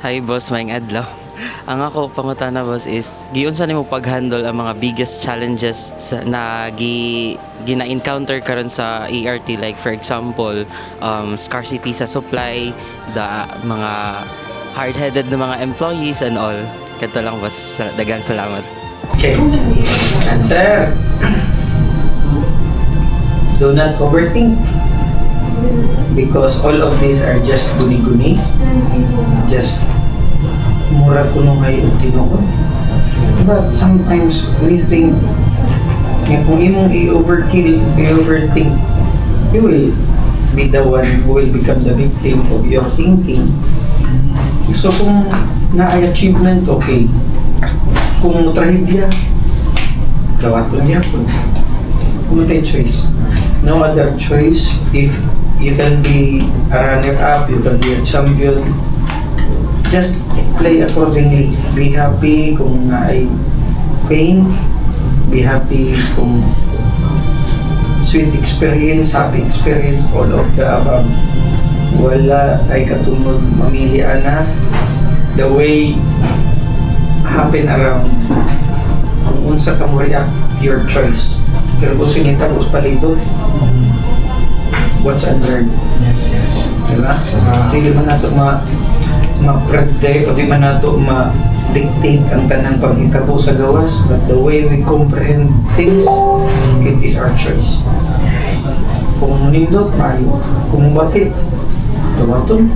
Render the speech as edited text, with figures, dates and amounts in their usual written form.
Hi boss, maayong adlaw. Ang ako pangutana boss is giunsa nimo pag-handle ang mga biggest challenges na gina-encounter karon sa ERT, like for example, scarcity sa supply, mga hard-headed na mga employees and all. Kato lang boss, daghang salamat. Okay. Answer. Do not overthink. Because all of these are just guni-guni. Just mura kuno hay og tinuod. But sometimes we think nga kung imong i-overthink, you will be the one who will become the victim of your thinking. So kung na-achievement, okay. Kung trahedya, gawaton gyapon. Kung may choice. No other choice. If you can be a runner-up, you can be a champion, just play accordingly. Be happy kung ay pain. Be happy kung sweet experience, happy experience, all of the above. Wala ay katungod mamili ana. The way happen around. Kung unsa ka mo react, your choice. Pero kung sinita mo palito, what's unlearned? Yes. Diba? Hindi man nato ma-predict o di man nato ma-dictate ang tanang paghitabo sa gawas, but the way we comprehend things, it is our choice. Kung nindot, maayo. Kung batik, gawaton.